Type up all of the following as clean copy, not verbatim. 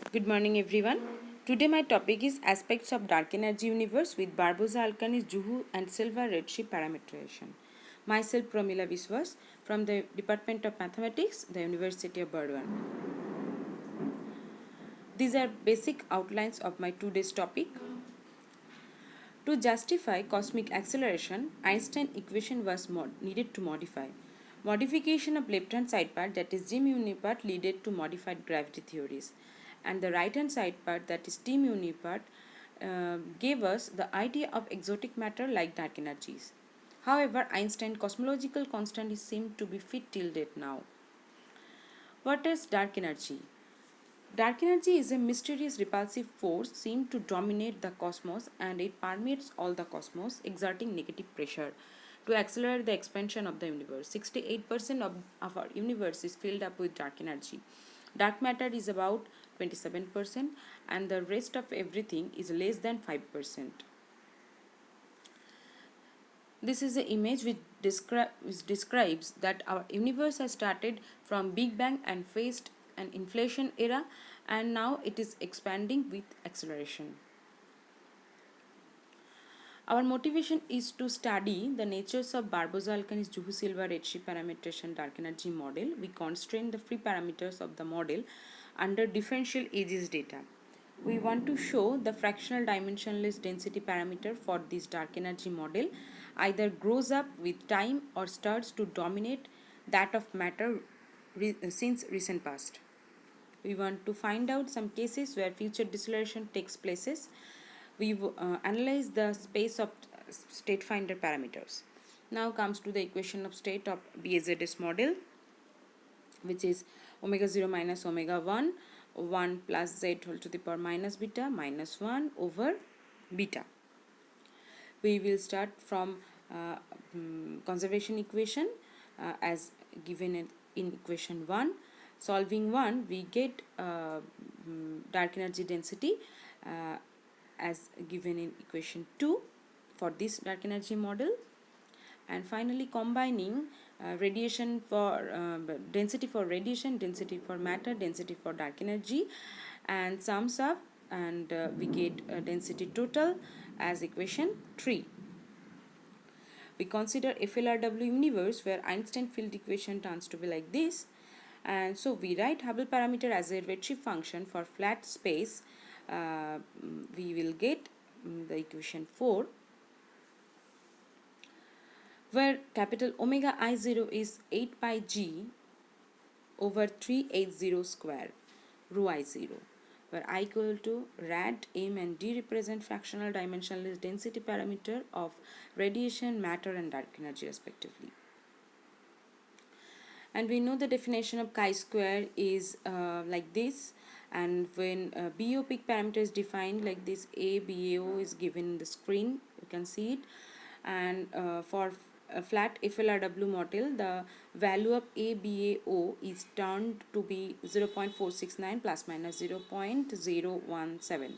Good morning, everyone. Today, my topic is aspects of dark energy universe with Barbosa Alkanis, Juhu, and Silva redshift parameterization. Myself, Pramila Viswas, from the Department of Mathematics, the University of Burdwan. These are basic outlines of my today's topic. To justify cosmic acceleration, Einstein equation was needed to modify. Modification of left-hand side part, that is G mu part, led to modified gravity theories, and the right-hand side part, that is T mu part, gave us the idea of exotic matter like dark energies. However, Einstein's cosmological constant is seemed to be fit till date now. What is dark energy? Dark energy is a mysterious repulsive force seen to dominate the cosmos, and it permeates all the cosmos, exerting negative pressure to accelerate the expansion of the universe. 68% of our universe is filled up with dark energy. Dark matter is about 27%, and the rest of everything is less than 5%. This is an image which describes that our universe has started from Big Bang and faced an inflation era, and now it is expanding with acceleration. Our motivation is to study the natures of Barbosa Alkanis Juhu Silva redshift parameterization dark energy model. We constrain the free parameters of the model under differential ages data. We want to show the fractional dimensionless density parameter for this dark energy model either grows up with time or starts to dominate that of matter since recent past. We want to find out some cases where future deceleration takes places. We analyze the space of state finder parameters. Now comes to the equation of state of BAZS model, which is omega 0 minus omega 1, 1 plus z whole to the power minus beta minus 1 over beta. We will start from conservation equation as given in equation 1. Solving 1, we get dark energy density as given in equation 2 for this dark energy model, and finally combining radiation for density for radiation, density for matter, density for dark energy, and sums up, and we get density total as equation 3. We consider FLRW universe where Einstein field equation turns to be like this, and so we write Hubble parameter as a redshift function for flat space. We will get the equation 4, where capital omega I0 is 8 pi g over 380 square rho I0, where I equal to rad, m and d represent fractional dimensionless density parameter of radiation, matter and dark energy respectively. And we know the definition of chi-square is like this, and when BO peak parameter is defined like this, A BAO is given in the screen, you can see it, and for a flat FLRW model, the value of ABAO is turned to be 0.469 plus minus 0.017.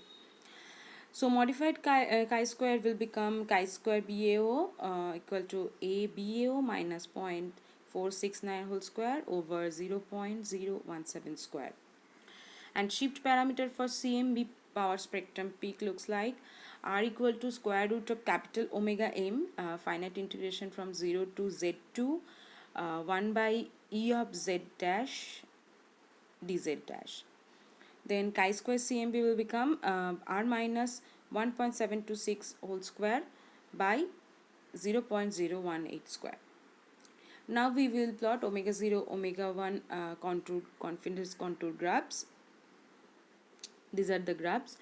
So modified chi-square will become chi-square BAO equal to ABAO minus 0.469 whole square over 0.017 square. And shift parameter for CMB power spectrum peak looks like R equal to square root of capital omega m, finite integration from 0 to z2, 1 by e of z dash dz dash. Then chi-square CMB will become R minus 1.726 whole square by 0.018 square. Now we will plot omega 0, omega 1 confidence contour graphs. These are the graphs.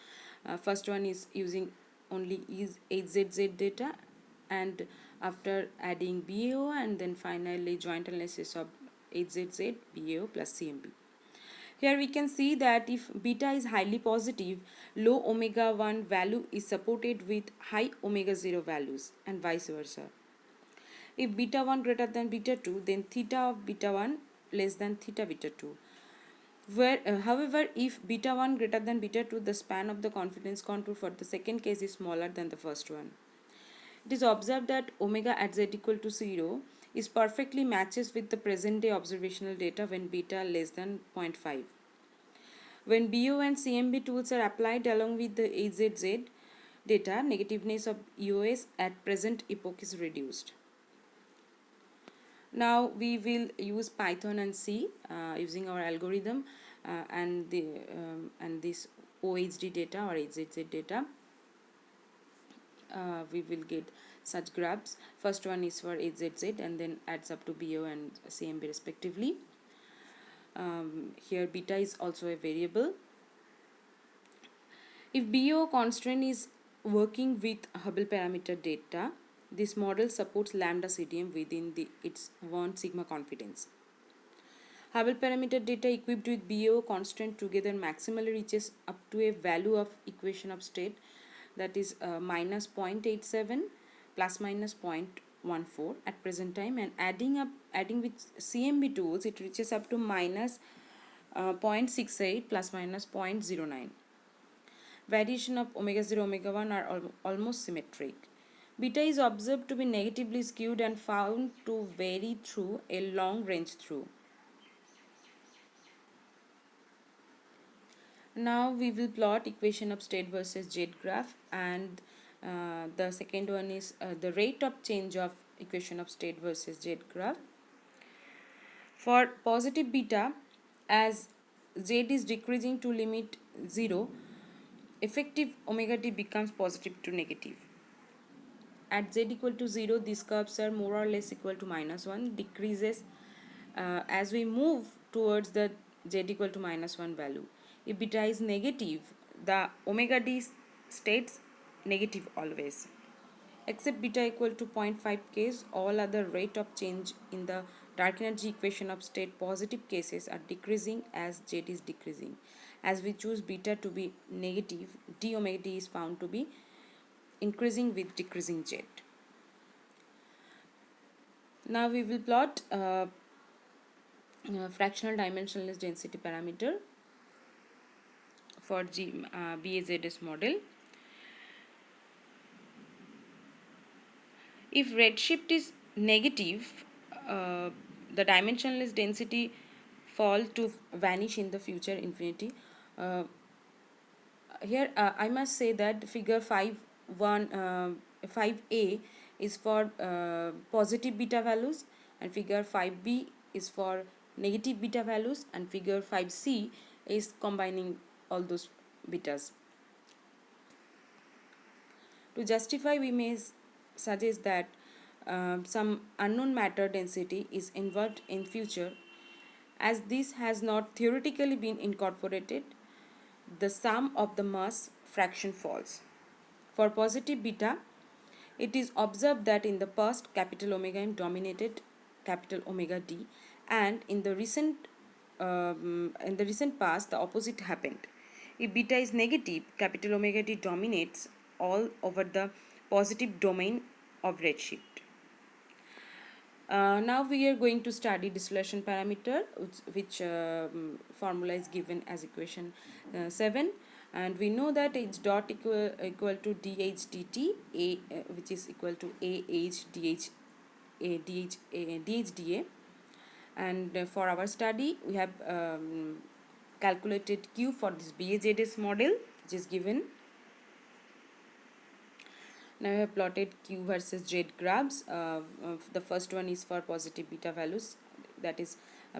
First one is using only is HZZ data, and after adding BAO and then finally joint analysis of HZZ, BAO plus CMB. Here we can see that if beta is highly positive, low omega 1 value is supported with high omega 0 values and vice versa. If beta 1 greater than beta 2, then theta of beta 1 less than theta beta 2. However, if beta 1 greater than beta 2, the span of the confidence contour for the second case is smaller than the first one. It is observed that omega at z equal to 0 is perfectly matches with the present day observational data when beta less than 0.5. When BO and CMB tools are applied along with the AZZ data, negativeness of EOS at present epoch is reduced. Now we will use Python and C using our algorithm and this OHD data or AZZ data. We will get such graphs. First one is for AZZ and then adds up to BO and CMB respectively. Here beta is also a variable. If BO constraint is working with Hubble parameter data, this model supports lambda CDM within its 1 sigma confidence. Hubble parameter data equipped with BO constraint together maximally reaches up to a value of equation of state, that is minus 0.87 plus minus 0.14 at present time, and adding with CMB tools it reaches up to minus 0.68 plus minus 0.09. Variation of omega 0 omega 1 are almost symmetric. Beta is observed to be negatively skewed and found to vary through a long range through. Now we will plot equation of state versus Z graph, and the second one is the rate of change of equation of state versus Z graph. For positive beta, as Z is decreasing to limit 0, effective omega d becomes positive to negative. At Z equal to 0, these curves are more or less equal to minus 1, decreases as we move towards the Z equal to minus 1 value. If beta is negative, the omega d stays negative always. Except beta equal to 0.5 case, all other rate of change in the dark energy equation of state positive cases are decreasing as Z is decreasing. As we choose beta to be negative, d omega d is found to be increasing with decreasing Z. Now we will plot fractional dimensionless density parameter for BAZS model. If redshift is negative, the dimensionless density fall to vanish in the future infinity. Here I must say that figure 5a is for positive beta values, and figure 5b is for negative beta values, and figure 5c is combining all those betas. To justify, we may suggest that some unknown matter density is involved in future. As this has not theoretically been incorporated, the sum of the mass fraction falls. For positive beta, it is observed that in the past capital omega m dominated capital omega d, and in the recent past the opposite happened. If beta is negative, capital omega d dominates all over the positive domain of redshift. Now we are going to study dissolution parameter, which formula is given as equation 7, and we know that H dot equal to dH dt, which is equal to AH dH dA, and for our study we have calculated Q for this BAZS model, which is given. Now we have plotted Q versus Z graphs. The first one is for positive beta values, that is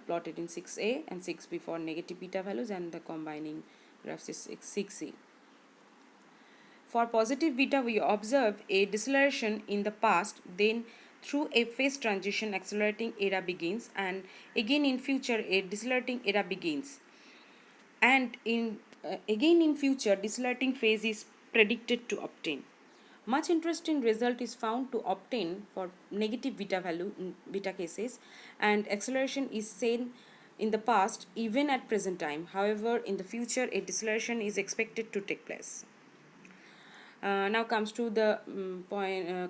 plotted in 6a, and 6b for negative beta values, and the combining graphs is 6c. For positive beta, we observe a deceleration in the past, then through a phase transition accelerating era begins, and again in future a decelerating era begins, and again in future decelerating phase is predicted to obtain. Much interesting result is found to obtain for negative beta value in beta cases, and acceleration is seen in the past even at present time. However, in the future a deceleration is expected to take place. Now comes to the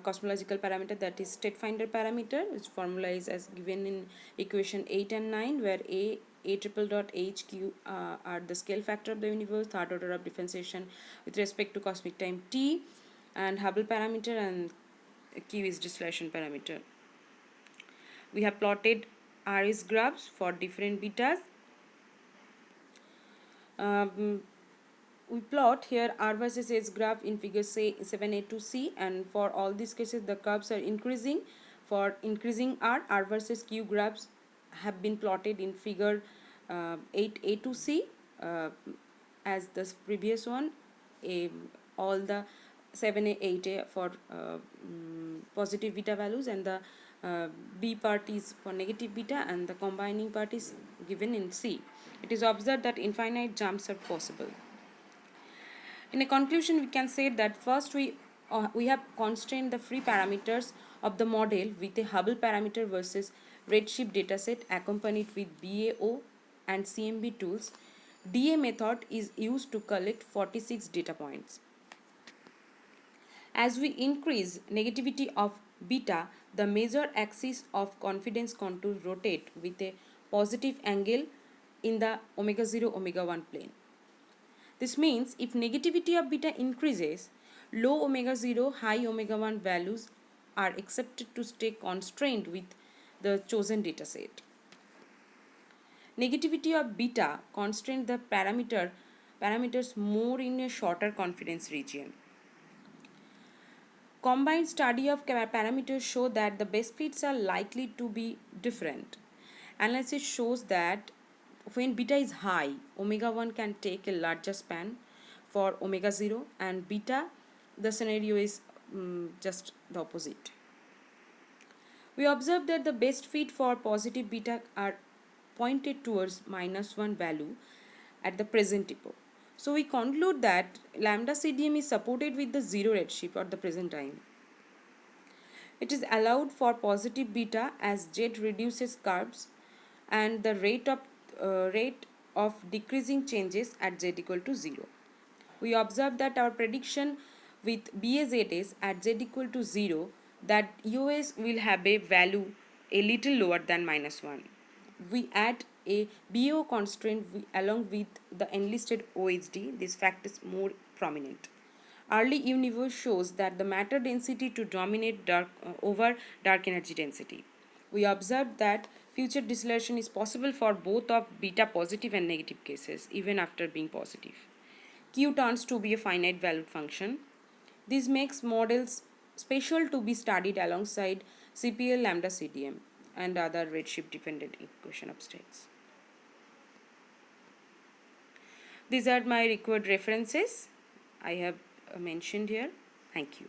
cosmological parameter, that is state finder parameter, which formula is as given in equation 8 and 9, where a triple dot HQ are the scale factor of the universe, third order of differentiation with respect to cosmic time t, and Hubble parameter, and Q is dissolution parameter. We have plotted RS graphs for different betas. Um, we plot here R versus S graph in figure say 7a to C, and for all these cases the curves are increasing. For increasing R versus Q graphs have been plotted in figure 8a to C, as the previous one. a, all the 7a 8a for positive beta values, and the B part is for negative beta, and the combining part is given in C. It is observed that infinite jumps are possible. In a conclusion, we can say that first we have constrained the free parameters of the model with a Hubble parameter versus Redshift dataset accompanied with BAO and CMB tools. DA method is used to collect 46 data points. As we increase negativity of beta, the major axis of confidence contour rotate with a positive angle in the omega 0 omega 1 plane. This means if negativity of beta increases, low omega 0, high omega 1 values are accepted to stay constrained with the chosen dataset. Negativity of beta constrains the parameters more in a shorter confidence region. Combined study of parameters show that the best fits are likely to be different. Analysis shows that when beta is high, omega 1 can take a larger span for omega 0, and beta, the scenario is just the opposite. We observe that the best fit for positive beta are pointed towards -1 value at the present epoch. So we conclude that lambda CDM is supported with the zero redshift at the present time. It is allowed for positive beta as Z reduces curves, and the rate of decreasing changes at Z equal to 0. We observe that our prediction with BAZS at Z equal to 0, that US will have a value a little lower than -1. We add a BO constraint along with the enlisted OHD. This fact is more prominent. Early universe shows that the matter density to dominate over dark energy density. We observed that future deceleration is possible for both of beta positive and negative cases, even after being positive. Q turns to be a finite valued function. This makes models special to be studied alongside CPL lambda CDM and other redshift dependent equation abstracts. These are my required references I have mentioned here. Thank you.